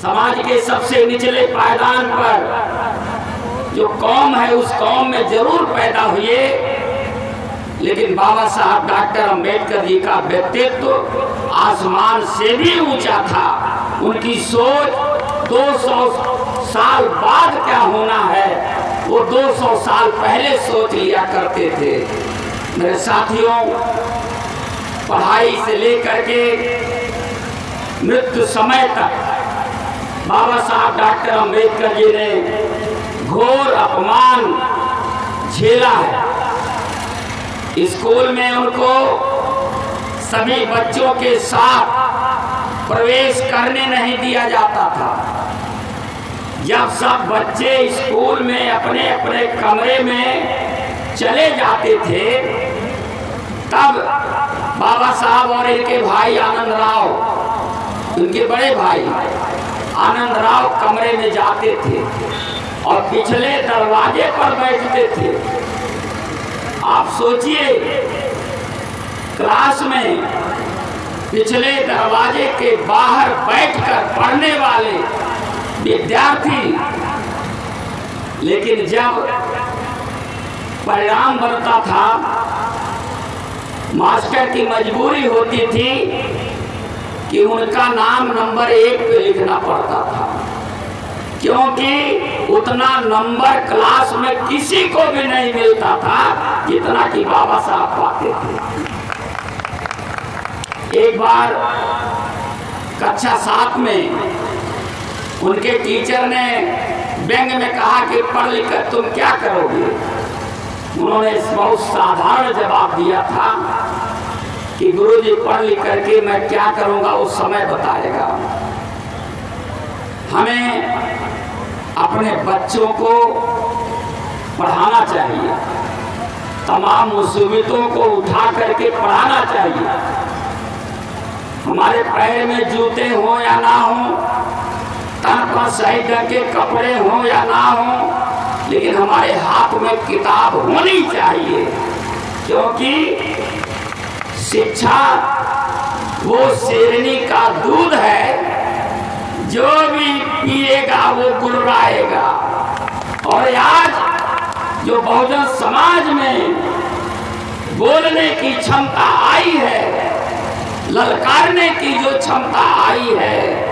समाज के सबसे निचले पायदान पर जो कौम है उस कौम में जरूर पैदा हुए, लेकिन बाबा साहब डॉक्टर अंबेडकर जी का व्यक्तित्व आसमान से भी ऊंचा था। उनकी सोच 200 साल बाद क्या होना है वो 200 साल पहले सोच लिया करते थे। मेरे साथियों, पढ़ाई से लेकर के मृत्यु समय तक बाबा साहब डॉक्टर अंबेडकर जी ने घोर अपमान झेला है। स्कूल में उनको सभी बच्चों के साथ प्रवेश करने नहीं दिया जाता था। जब सब बच्चे स्कूल में अपने अपने कमरे में चले जाते थे, तब बाबा साहब और इनके भाई आनंद राव, इनके बड़े भाई आनंद राव कमरे में जाते थे और पिछले दरवाजे पर बैठते थे। आप सोचिए, क्लास में पिछले दरवाजे के बाहर बैठकर पढ़ने वाले विद्यार्थी, लेकिन जब परिणाम बनता था, मास्टर की मजबूरी होती थी कि उनका नाम नंबर 1 पे लिखना पड़ता था, क्योंकि उतना नंबर क्लास में किसी को भी नहीं मिलता था जितना कि बाबा साहब पाते थे। एक बार कक्षा 7 में उनके टीचर ने व्यंग में कहा कि पढ़ लिख कर तुम क्या करोगे। उन्होंने बहुत साधारण जवाब दिया था कि गुरुजी, पढ़ लिख करके मैं क्या करूंगा उस समय बताएगा। हमें अपने बच्चों को पढ़ाना चाहिए, तमाम मुसीबतों को उठा करके पढ़ाना चाहिए। हमारे पैर में जूते हो या ना हो, तन पर सही ढंग के कपड़े हो या ना हो, लेकिन हमारे हाथ में किताब होनी चाहिए, क्योंकि शिक्षा वो शेरनी का दूध है, जो भी पिएगा वो गुर्राएगा। और आज जो बहुजन समाज में बोलने की क्षमता आई है, ललकारने की जो क्षमता आई है,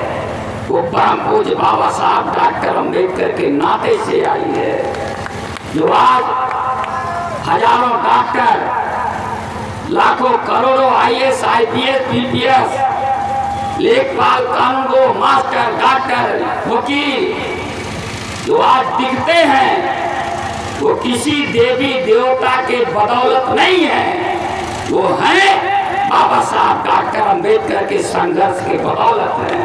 वो परम पूज्य बाबा साहब डॉक्टर अंबेडकर के नाते से आई है। जो आज हजारों डॉक्टर, लाखों करोड़ों IAS, IPS, PPS, लेखपाल, कानूनगो, मास्टर, डॉक्टर, वकील जो आज दिखते हैं, वो किसी देवी देवता के बदौलत नहीं है, वो हैं बाबा साहब डॉक्टर अंबेडकर के संघर्ष के बदौलत है।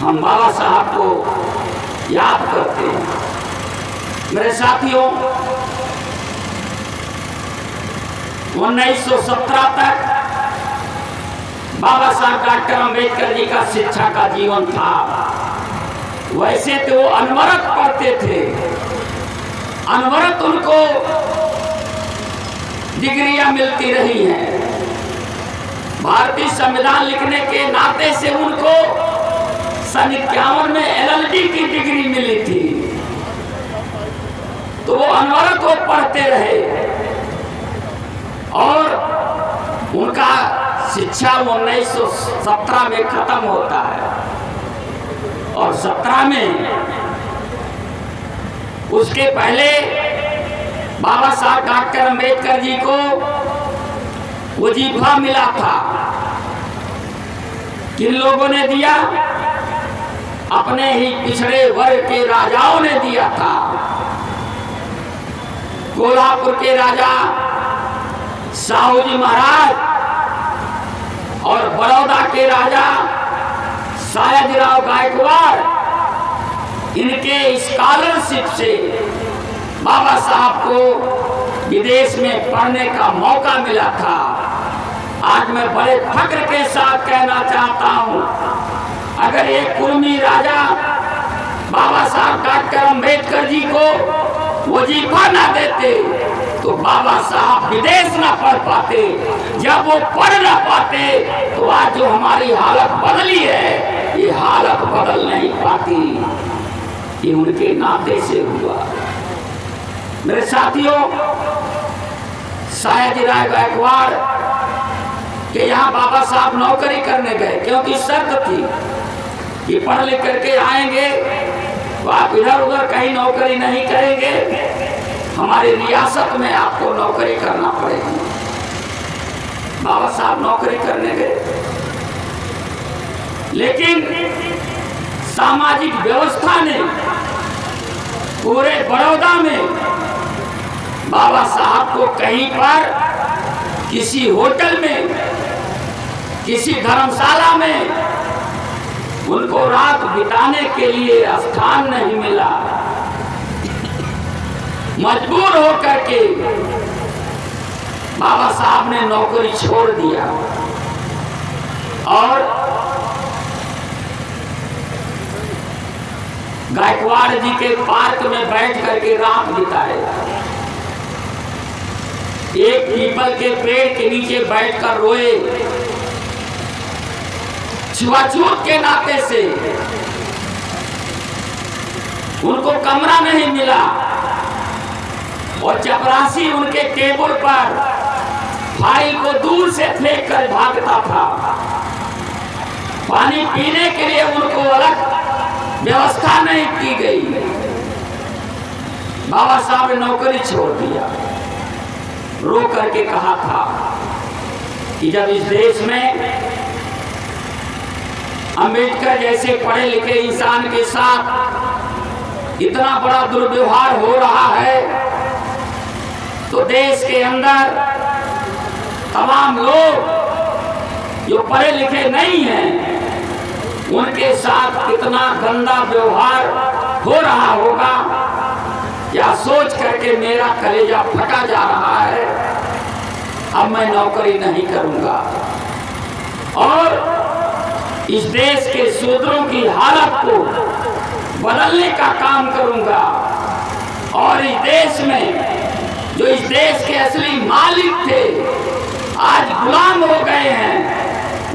हम बाबा साहब को याद करते हैं। मेरे साथियों, 1917 तक बाबा साहब डॉक्टर अंबेडकर जी का शिक्षा का जीवन था। वैसे तो वो अनवरत पढ़ते थे, अनवरत उनको डिग्रियां मिलती रही हैं। भारतीय संविधान लिखने के नाते से उनको सन 51 में LLB की डिग्री मिली थी। तो वो अनवरत वो पढ़ते रहे और उनका शिक्षा 1917 में खत्म होता है और 17 में, उसके पहले बाबा साहब डॉक्टर अंबेडकर जी को वजीफा मिला था। किन लोगों ने दिया? अपने ही पिछड़े वर्ग के राजाओं ने दिया था। कोल्हापुर के राजा साहूजी महाराज और बड़ौदा के राजा सयाजीराव गायकवाड़, इनके स्कॉलरशिप से बाबा साहब को विदेश में पढ़ने का मौका मिला था। आज मैं बड़े फक्र के साथ कहना चाहता हूं, अगर एक कुर्मी राजा बाबा साहब डॉक्टर अंबेडकर जी को वजीफा ना देते तो बाबा साहब विदेश ना पढ़ पाते। जब वो पढ़ ना पाते तो आज जो हमारी हालत बदली है, बदल नहीं पाती। ये उनके नाते से हुआ। मेरे साथियों, सयाजी राय गायकवाड़ के यहाँ बाबा साहब नौकरी करने गए, क्योंकि शर्त थी कि पढ़ लिख करके आएंगे तो आप इधर उधर कहीं नौकरी नहीं करेंगे, हमारी रियासत में आपको नौकरी करना पड़ेगी। बाबा साहब नौकरी करने गए, लेकिन सामाजिक व्यवस्था ने पूरे बड़ौदा में बाबा साहब को कहीं पर किसी होटल में, किसी धर्मशाला में उनको रात बिताने के लिए स्थान नहीं मिला। मजबूर होकर के बाबा साहब ने नौकरी छोड़ दिया और गायकवाड़ जी के पार्क में बैठ करके रात बिताए। एक पीपल के पेड़ के नीचे बैठकर रोए। छुआछूत के नाते से उनको कमरा नहीं मिला और चपरासी उनके टेबल पर फाइल को दूर से फेंक कर भागता था। पानी पीने के लिए उनको अलग व्यवस्था नहीं की गई। बाबा साहब ने नौकरी छोड़ दिया। रो करके कहा था कि जब इस देश में अंबेडकर जैसे पढ़े लिखे इंसान के साथ इतना बड़ा दुर्व्यवहार हो रहा है, तो देश के अंदर तमाम लोग जो पढ़े लिखे नहीं हैं, उनके साथ कितना गंदा व्यवहार हो रहा होगा, या सोच करके मेरा कलेजा फटा जा रहा है। अब मैं नौकरी नहीं करूंगा और इस देश के शूद्रों की हालत को बदलने का काम करूंगा और इस देश में जो इस देश के असली मालिक थे आज गुलाम हो गए हैं,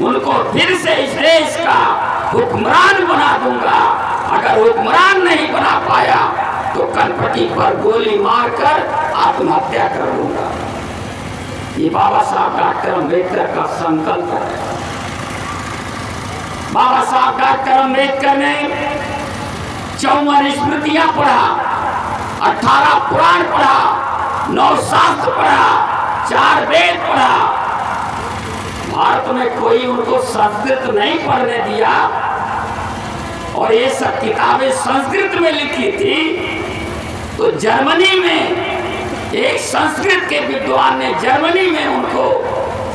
उनको फिर से इस देश का हुक्मरान बना दूंगा। अगर हुक्मरान नहीं बना पाया तो कनपटी पर गोली मारकर आत्महत्या कर लूंगा। ये बाबा साहब डॉक्टर अम्बेडकर का संकल्प है। बाबा साहब डॉक्टर अम्बेडकर ने 54 स्मृतियां पढ़ा, 18 पुराण पढ़ा, 9 शास्त्र पढ़ा, 4 वेद पढ़ा। भारत में कोई उनको संस्कृत नहीं पढ़ने दिया और ये सब किताबें संस्कृत में लिखी थी। तो जर्मनी में एक संस्कृत के विद्वान ने जर्मनी में उनको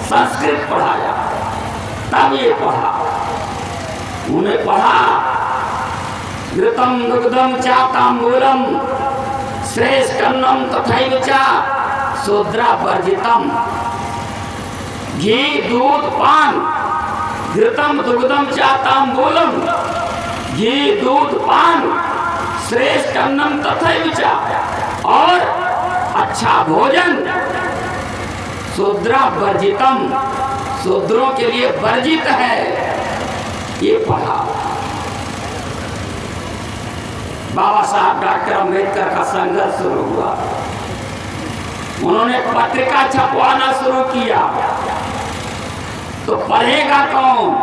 संस्कृत पढ़ाया, तब ये पढ़ा। उन्हें पढ़ा घृतम दुग्धम च तांबूलम श्रेष्ठन्नम तथैव च शूद्रा वर्जितम। घी दूध पान, घृतम दुग्धम च तांबूलम, घी दूध पान, श्रेष्ठ अन्नम तथैव च, और अच्छा भोजन शूद्रा वर्जितम, शूद्रों के लिए वर्जित है। ये पढ़ा। बाबा साहब डॉक्टर अम्बेडकर का संघर्ष शुरू हुआ। उन्होंने पत्रिका छपवाना शुरू किया, तो पढ़ेगा कौन?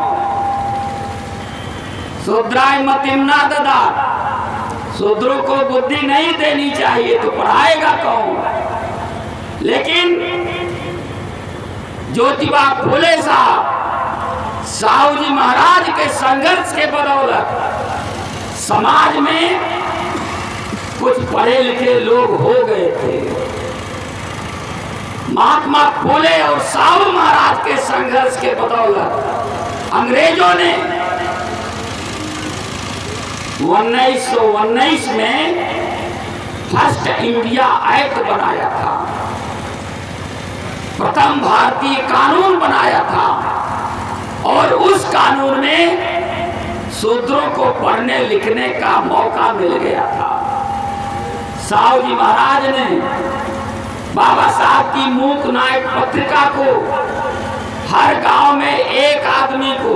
शूद्राय मतिम्ना ददात, शूद्रों को बुद्धि नहीं देनी चाहिए, तो पढ़ाएगा कौन? लेकिन ज्योतिबा फुले साहब साहू जी महाराज के संघर्ष के बदौलत समाज में कुछ पढ़े लिखे लोग हो गए थे। महात्मा फुले और साहू महाराज के संघर्ष के बदौलत अंग्रेजों ने 1919 में फर्स्ट इंडिया एक्ट बनाया था, प्रथम भारतीय कानून बनाया था, और उस कानून में शूद्रों को पढ़ने लिखने का मौका मिल गया था। साहू जी महाराज ने बाबा साहब की मूक नायक पत्रिका को हर गांव में एक आदमी को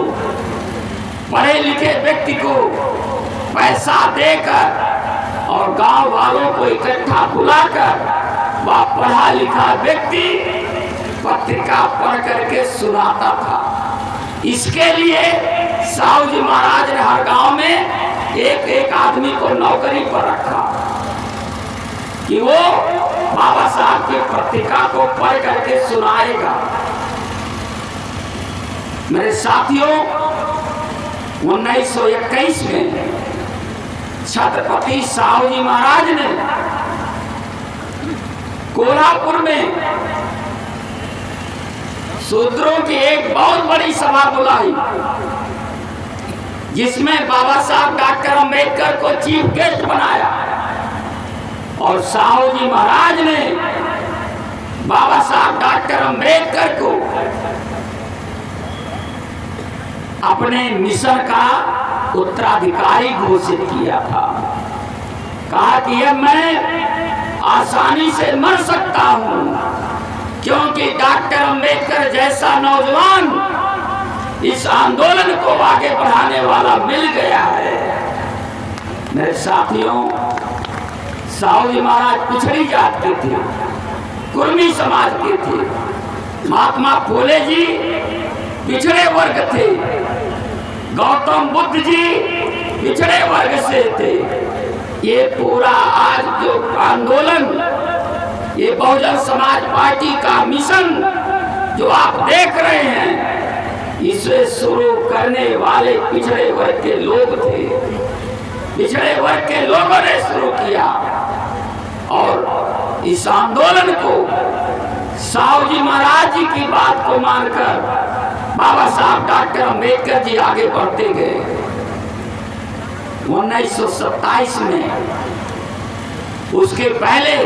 पढ़े लिखे व्यक्ति को पैसा देकर और गांव वालों को इकट्ठा बुलाकर वह पढ़ा लिखा व्यक्ति पत्रिका पढ़ करके सुनाता था। इसके लिए साहू जी महाराज ने हर गांव में एक एक आदमी को नौकरी पर रखा कि वो बाबा साहब की पत्रिका को पढ़ करके सुनाएगा। मेरे साथियों, 1921 में छत्रपति साहू जी महाराज ने कोल्हापुर में शूद्रों की एक बहुत बड़ी सभा बुलाई, जिसमें बाबा साहब डॉक्टर अंबेडकर को चीफ गेस्ट बनाया और साहू जी महाराज ने बाबा साहब डॉक्टर अंबेडकर को अपने मिशन का उत्तराधिकारी घोषित किया था। कहा कि अब मैं आसानी से मर सकता हूं, क्योंकि डॉक्टर अंबेडकर जैसा नौजवान इस आंदोलन को आगे बढ़ाने वाला मिल गया है। मेरे साथियों, साहू जी महाराज पिछड़ी जात के थे, कुर्मी समाज के थे। महात्मा फूले जी पिछड़े वर्ग थे। गौतम बुद्ध जी पिछड़े वर्ग से थे। ये पूरा आज जो आंदोलन, ये बहुजन समाज पार्टी का मिशन जो आप देख रहे हैं, इसे शुरू करने वाले पिछड़े वर्ग के लोग थे। पिछड़े वर्ग के लोगों ने शुरू किया और इस आंदोलन को साहू जी महाराज जी की बात को मानकर बाबा साहब डॉक्टर अंबेडकर जी आगे बढ़ते गए। 1927 में, उसके पहले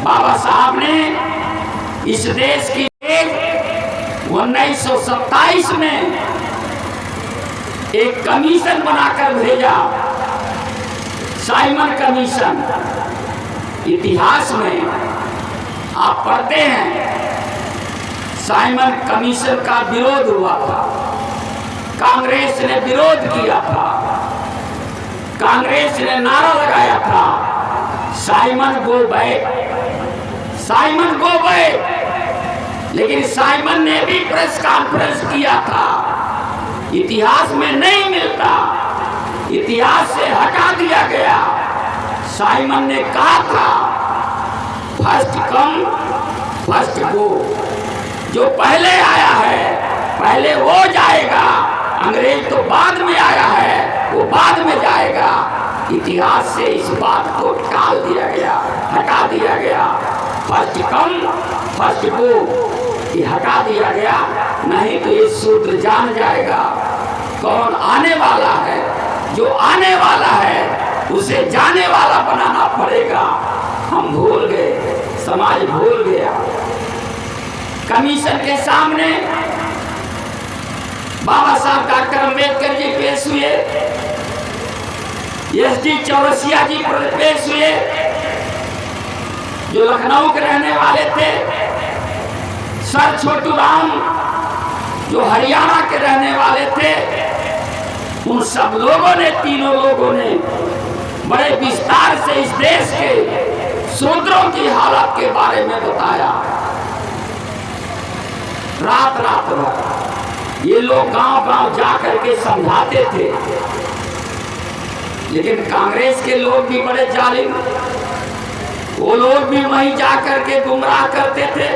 बाबा साहब ने इस देश की 1927 में एक कमीशन बनाकर भेजा, साइमन कमीशन। इतिहास में आप पढ़ते हैं, साइमन कमीशन का विरोध हुआ था। कांग्रेस ने विरोध किया था। कांग्रेस ने नारा लगाया था, Simon go back, Simon go back. लेकिन साइमन ने भी प्रेस कॉन्फ्रेंस किया था। इतिहास में नहीं मिलता, इतिहास से हटा दिया गया। साइमन ने कहा था, फर्स्ट कम फर्स्ट गो, जो पहले आया है पहले वो जाएगा, अंग्रेज तो बाद में आया है वो बाद में जाएगा। इतिहास से इस बात को टाल दिया गया, हटा दिया गया। फर्स्ट कम फर्स्ट गो, ये हटा दिया गया, नहीं तो ये सूत्र जान जाएगा कौन आने वाला है। जो आने वाला है उसे जाने वाला बनाना पड़ेगा। हम भूल गए, समाज भूल गया। कमीशन के सामने बाबा साहब डॉक्टर अंबेडकर जी पेश हुए, एसडी चौरसिया जी पेश हुए, जो लखनऊ के रहने वाले थे, सर छोटू राम जो हरियाणा के रहने वाले थे। उन सब लोगों ने, तीनों लोगों ने बड़े विस्तार से इस देश के शूद्रों की हालत के बारे में बताया। रात रात भर ये लोग गांव गांव जा करके समझाते थे, लेकिन कांग्रेस के लोग भी बड़े जालिम, वो लोग भी वहीं जा करके गुमराह करते थे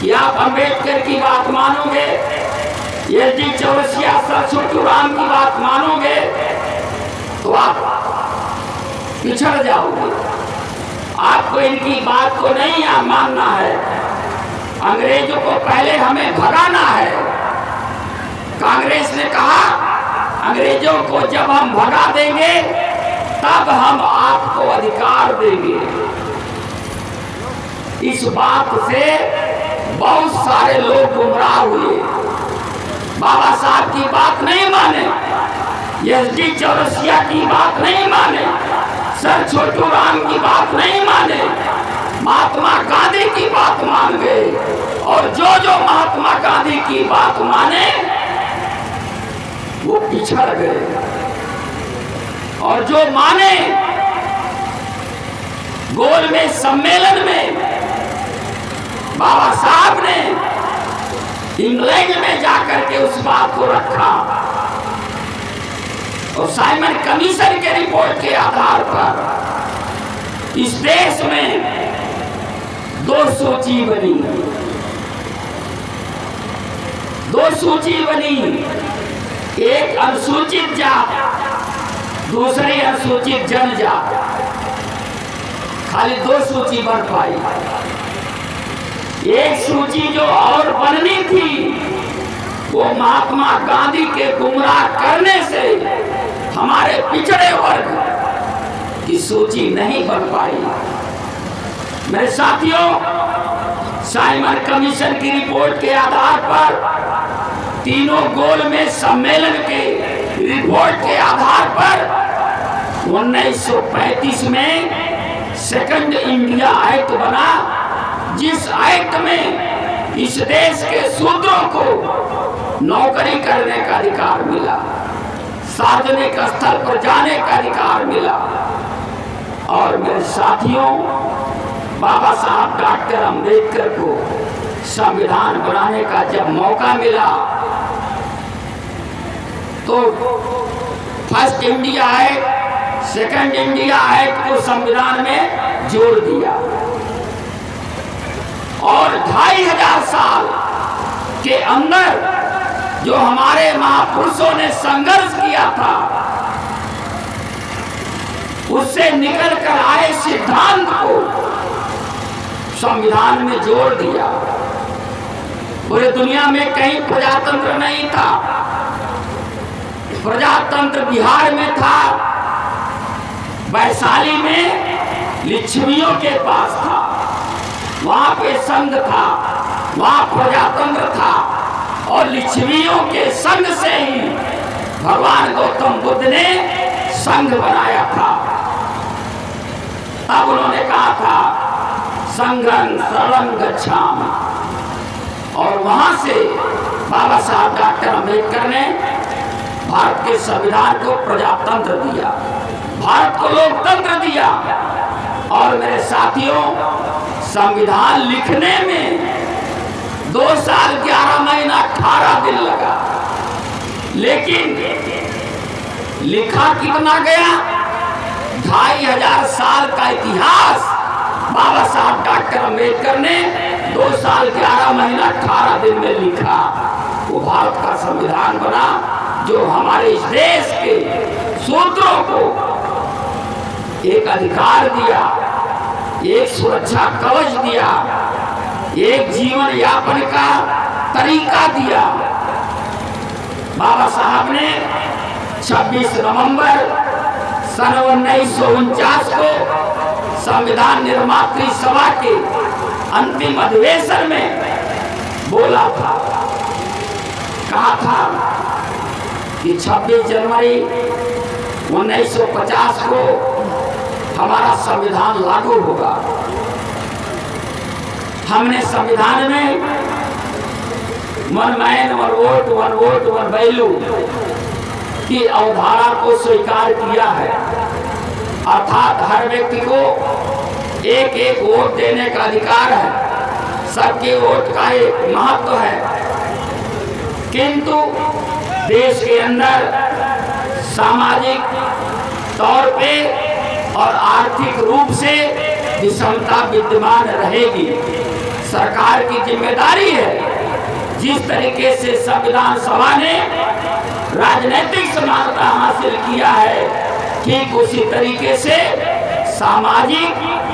कि आप अंबेडकर की बात मानोगे, एसडी चौरसिया सर छोटू राम की बात मानोगे तो आप पिछड़ जाओगे, आपको इनकी बात को नहीं मानना है, अंग्रेजों को पहले हमें भगाना है। कांग्रेस ने कहा, अंग्रेजों को जब हम भगा देंगे तब हम आपको अधिकार देंगे। इस बात से बहुत सारे लोग गुमराह हुए, बाबा साहब की बात नहीं माने, एसडी चौरसिया की बात नहीं माने, सर छोटू राम की बात नहीं माने, महात्मा गांधी की बात मान गए। और जो जो महात्मा गांधी की बात माने वो पिछड़ गए। और जो माने गोल में सम्मेलन में बाबा साहब ने इंग्लैंड में जाकर के उस बात को रखा और साइमन कमीशन के रिपोर्ट के आधार पर इस देश में 2 सूची बनी। 2 सूची बनी, एक अनुसूचित जात, दूसरी अनुसूचित जनजात। खाली 2 सूची बन पाई। एक सूची जो और बननी थी वो महात्मा गांधी के गुमराह करने से हमारे पिछड़े वर्ग की सूची नहीं बन पाई। मेरे साथियों, साइमन कमीशन की रिपोर्ट के आधार पर, तीनों गोल में सम्मेलन के रिपोर्ट के आधार पर 1935 में सेकंड इंडिया एक्ट बना, जिस एक्ट में इस देश के शूद्रों को नौकरी करने का अधिकार मिला, सार्वजनिक स्थल पर जाने का अधिकार मिला। और मेरे साथियों, बाबा साहब डॉक्टर अंबेडकर को संविधान बनाने का जब मौका मिला तो first India act, second India act को संविधान में जोड़ दिया और 2500 साल के अंदर जो हमारे महापुरुषों ने संघर्ष किया था उससे निकल कर आए सिद्धांत को संविधान में जोड़ दिया। पूरे दुनिया में कहीं प्रजातंत्र नहीं था। प्रजातंत्र बिहार में था, वैशाली में लिच्छवियों के पास था, वहां पे संघ था, वहां प्रजातंत्र था। और लिच्छवियों के संघ से ही भगवान गौतम बुद्ध ने संघ बनाया था। तब उन्होंने कहा था संघं शरणं गच्छामि, और वहां से बाबा साहब डॉक्टर अंबेडकर ने भारत के संविधान को प्रजातंत्र दिया, भारत को लोकतंत्र दिया। और मेरे साथियों, संविधान लिखने में 2 साल 11 महीना 18 दिन लगा, लेकिन लिखा कितना गया? 2500 साल का इतिहास बाबा साहब डॉक्टर अंबेडकर ने 2 साल 11 महीना 18 दिन में लिखा। वो भारत का संविधान बना जो हमारे इस देश के शूद्रों को एक अधिकार दिया, एक सुरक्षा कवच दिया, एक जीवन यापन का तरीका दिया। बाबा साहब ने 26 नवंबर सन 1949 को संविधान निर्मात्री सभा के अंतिम अधिवेशन में बोला था, कहा था कि 26 जनवरी 1950 को हमारा संविधान लागू होगा। हमने संविधान में one man one vote one value की अवधारणा को स्वीकार किया है, अर्थात हर व्यक्ति को एक एक वोट देने का अधिकार है, सबके वोट का एक महत्व है। किंतु देश के अंदर सामाजिक तौर पे और आर्थिक रूप से विषमता विद्यमान रहेगी। सरकार की जिम्मेदारी है, जिस तरीके से संविधान सभा ने राजनीतिक समानता हासिल किया है, ठीक उसी तरीके से सामाजिक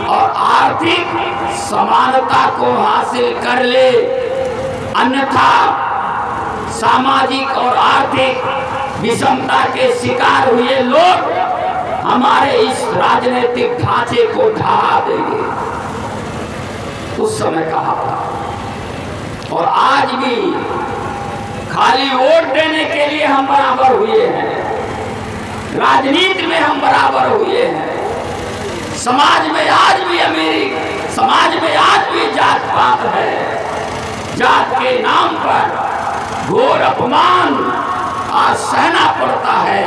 और आर्थिक समानता को हासिल कर ले, अन्यथा सामाजिक और आर्थिक विषमता के शिकार हुए लोग हमारे इस राजनीतिक ढांचे को ढहा देंगे। उस समय कहा था और आज भी खाली वोट देने के लिए हम बराबर हुए हैं, राजनीति में हम बराबर हुए हैं। समाज में आज भी अमीरी, समाज में आज भी जात पात है। जात के नाम पर घोर अपमान आज सहना पड़ता है।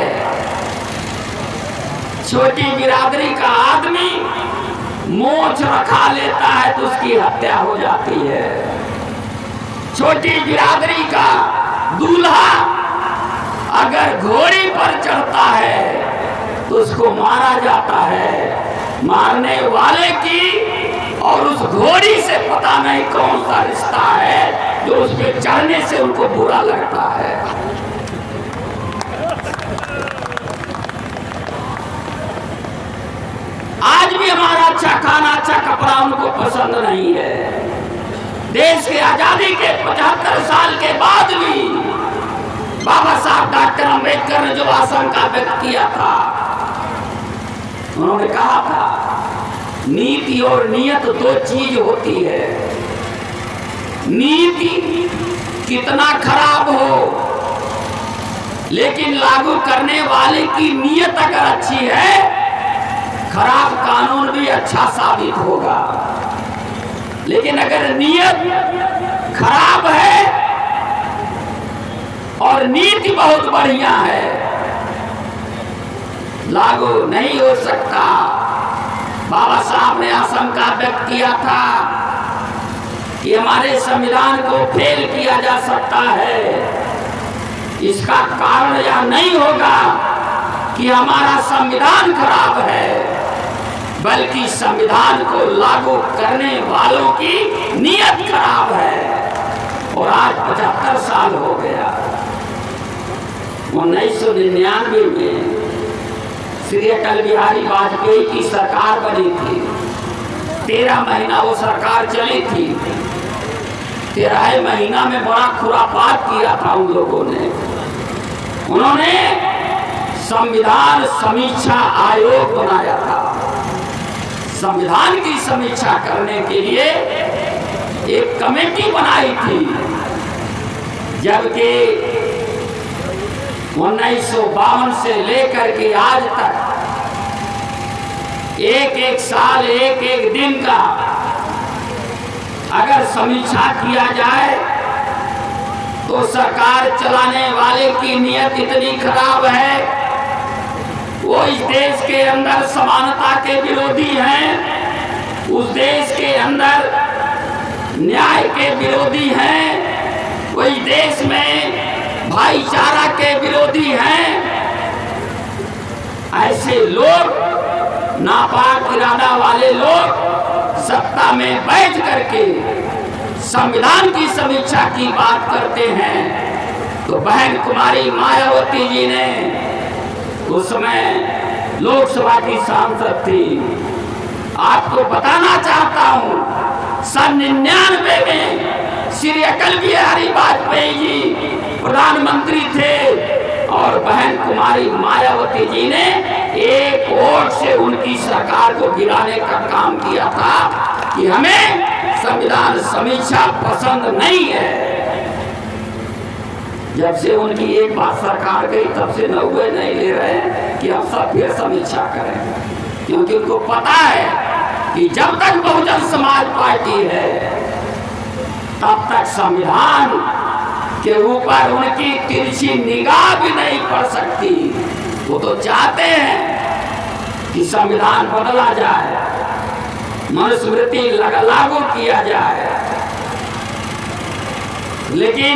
छोटी बिरादरी का आदमी मोच रखा लेता है तो उसकी हत्या हो जाती है। छोटी बिरादरी का दूल्हा अगर घोड़ी पर चढ़ता है तो उसको मारा जाता है। मारने वाले की और उस घोड़ी से पता नहीं कौन सा रिश्ता है जो उस पे चढ़ने से उनको बुरा लगता है। आज भी हमारा अच्छा खाना अच्छा कपड़ा उनको पसंद नहीं है। देश के आजादी के 75 साल के बाद भी बाबा साहब डॉक्टर अंबेडकर ने जो आशंका व्यक्त किया था, उन्होंने कहा था नीति और नियत दो चीज होती है। नीति कितना खराब हो लेकिन लागू करने वाले की नियत अगर अच्छी है, खराब कानून भी अच्छा साबित होगा। लेकिन अगर नियत खराब है और नीति बहुत बढ़िया है, लागू नहीं हो सकता। बाबा साहब ने आशंका व्यक्त किया था कि हमारे संविधान को फेल किया जा सकता है। इसका कारण यह नहीं होगा कि हमारा संविधान खराब है, बल्कि संविधान को लागू करने वालों की नीयत खराब है। और आज 75 साल हो गया। 1999 में श्री अटल बिहारी वाजपेयी की सरकार बनी थी। 13 महीना वो सरकार चली थी। 13 महीना में बड़ा खुरापात किया था उन लोगों ने। उन्होंने संविधान समीक्षा आयोग बनाया था। संविधान की समीक्षा करने के लिए एक कमेटी बनाई थी, जबकि 1952 से लेकर के आज तक एक साल एक दिन का अगर समीक्षा किया जाए तो सरकार चलाने वाले की नीयत इतनी खराब है। वो इस देश के अंदर समानता के विरोधी हैं, उस देश के अंदर न्याय के विरोधी हैं, वो इस देश में भाईचारा के विरोधी हैं। ऐसे लोग, नापाक इरादा वाले लोग सत्ता में बैठ करके संविधान की समीक्षा की बात करते हैं। तो बहन कुमारी मायावती जी ने उस समय लोकसभा की सांसद थी। आपको बताना चाहता हूं, सन 99 में श्री अटल बिहारी वाजपेयी जी प्रधानमंत्री थे और बहन कुमारी मायावती जी ने एक वोट से उनकी सरकार को गिराने का काम किया था कि हमें संविधान समीक्षा पसंद नहीं है। जब से उनकी एक बात सरकार गई तब से नौबे नहीं ले रहे कि हम सब फिर समीक्षा करें, क्योंकि उनको पता है कि जब तक बहुजन समाज पार्टी है तब तक संविधान के ऊपर उनकी तिरछी निगाह भी नहीं पड़ सकती। वो तो चाहते हैं कि संविधान बदला जाए, मनुस्मृति लागू किया जाए, लेकिन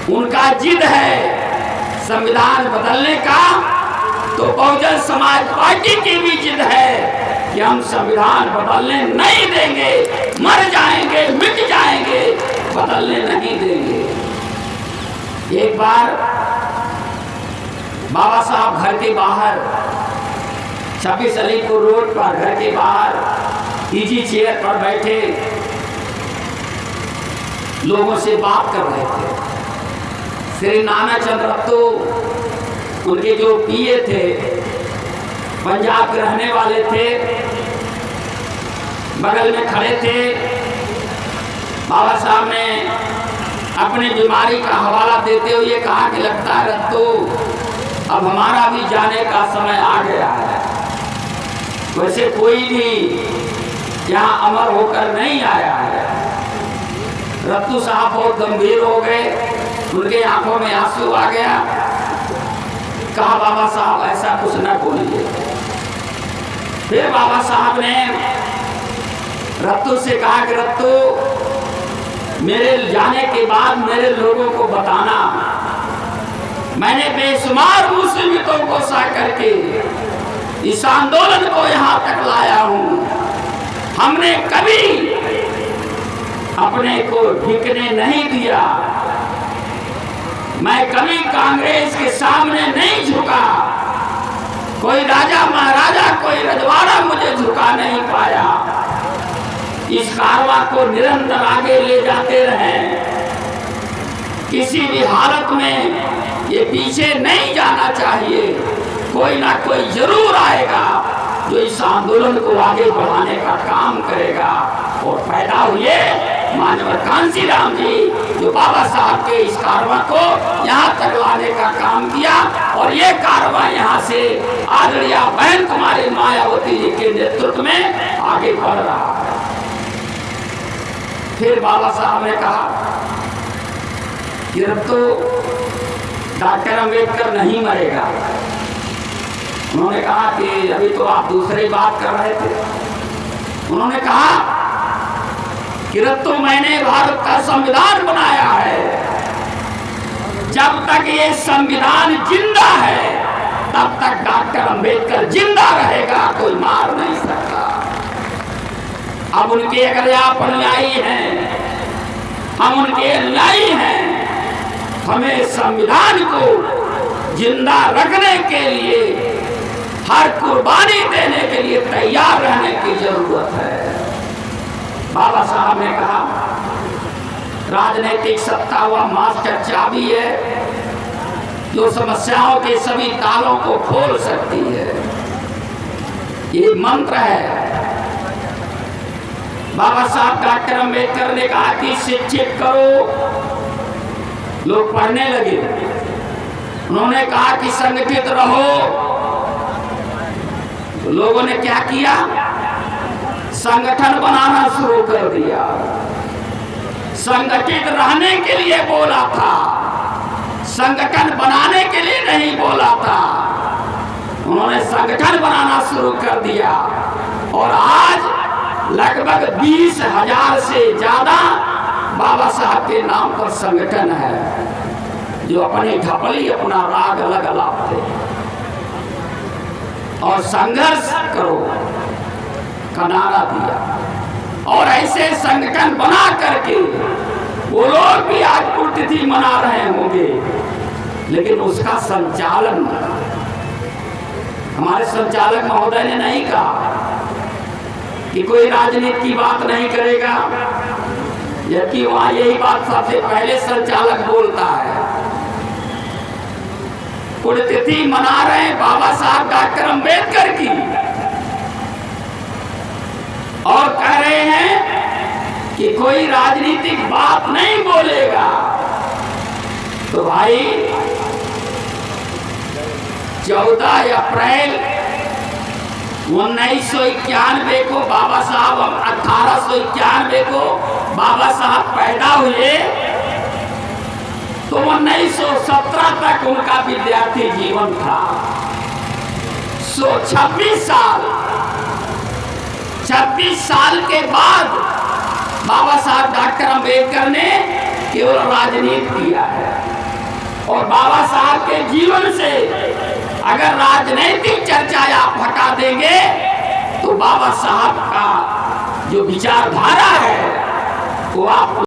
उनका जिद है संविधान बदलने का। तो बहुजन समाज पार्टी की भी जिद है कि हम संविधान बदलने नहीं देंगे, मर जाएंगे, मिट जाएंगे, बदलने नहीं देंगे। एक बार बाबा साहब घर के बाहर 26 अलीपुर रोड पर घर के बाहर इजी चेयर पर बैठे लोगों से बात कर रहे थे। श्री नाना चंद रत्तू, उनके जो पीए थे, पंजाब के रहने वाले थे, बगल में खड़े थे। बाबा साहब ने अपनी बीमारी का हवाला देते हुए कहा कि लगता है रत्तू अब हमारा भी जाने का समय आ गया है। वैसे कोई भी यहाँ अमर होकर नहीं आया है। रत्तू साहब बहुत गंभीर हो गए। उनके आंखों में आंसू आ गया। कहा बाबा साहब ऐसा कुछ न बोलिए। फिर बाबा साहब ने रत्तू से कहा कि रत्तू मेरे जाने के बाद मेरे लोगों को बताना, मैंने बेशुमार मुसीबतों को सह करके इस आंदोलन को यहाँ तक लाया हूँ। हमने कभी अपने को झुकने नहीं दिया। मैं कभी कांग्रेस के सामने नहीं झुका। कोई राजा महाराजा, कोई रजवाड़ा मुझे झुका नहीं पाया। इस कारवां को निरंतर आगे ले जाते रहे। किसी भी हालत में ये पीछे नहीं जाना चाहिए। कोई ना कोई जरूर आएगा जो इस आंदोलन को आगे बढ़ाने का काम करेगा। और पैदा हुए मानव कांसीराम जी, जो बाबा साहब के इस कारवां को यहाँ तक लाने का काम किया। और ये कारवां यहाँ से आदरणीय बहन कुमारी मायावती जी के नेतृत्व में आगे बढ़ रहा है। फिर बाबा साहब ने कहा कि अब तो डॉक्टर अम्बेडकर नहीं मरेगा। उन्होंने कहा कि अभी तो आप दूसरी बात कर रहे थे। उन्होंने कहा कि रत्तू मैंने भारत का संविधान बनाया है। जब तक ये संविधान जिंदा है तब तक डॉक्टर अम्बेडकर जिंदा रहेगा, कोई मार नहीं सकता। अब उनके अगर आप अनुयायी हैं, हम उनके अनुयायी हैं। हमें संविधान को जिंदा रखने के लिए हर कुर्बानी देने के लिए तैयार रहने की जरूरत है। बाबा साहब ने कहा राजनीतिक सत्ता व मास्टर चाबी है जो समस्याओं के सभी तालों को खोल सकती है। ये मंत्र है। बाबा साहब डॉक्टर अम्बेडकर ने कहा कि शिक्षित करो। लोग पढ़ने लगे। उन्होंने कहा कि संगठित रहो। तो लोगों ने क्या किया? संगठन बनाना शुरू कर दिया। संगठित रहने के लिए बोला था, संगठन बनाने के लिए नहीं बोला था। उन्होंने संगठन बनाना शुरू कर दिया। और आज लगभग 20,000 से ज्यादा बाबा साहब के नाम पर संगठन है जो अपनी ढपली, अपना राग अलग लाते और संघर्ष करो का नारा दिया। और ऐसे संगठन बना करके वो लोग भी आज पुण्यतिथि मना रहे होंगे, लेकिन उसका संचालन हमारे संचालक महोदय ने नहीं कहा कि कोई राजनीति की बात नहीं करेगा, जबकि वहां यही बात सबसे पहले संचालक बोलता है। पुण्यतिथि मना रहे हैं बाबा साहब डॉक्टर अम्बेडकर की और कह रहे हैं कि कोई राजनीतिक बात नहीं बोलेगा। तो भाई 14 अप्रैल 1991 को बाबा साहब 1891 को बाबा साहब पैदा हुए तो 1917 तक उनका विद्यार्थी जीवन था। 26 साल के बाद बाबा साहब डॉक्टर अम्बेडकर ने केवल राजनीति किया है। और बाबा साहब के जीवन से अगर राजनीतिक चर्चा आप हटा देंगे तो बाबा साहब का जो विचारधारा है वो आप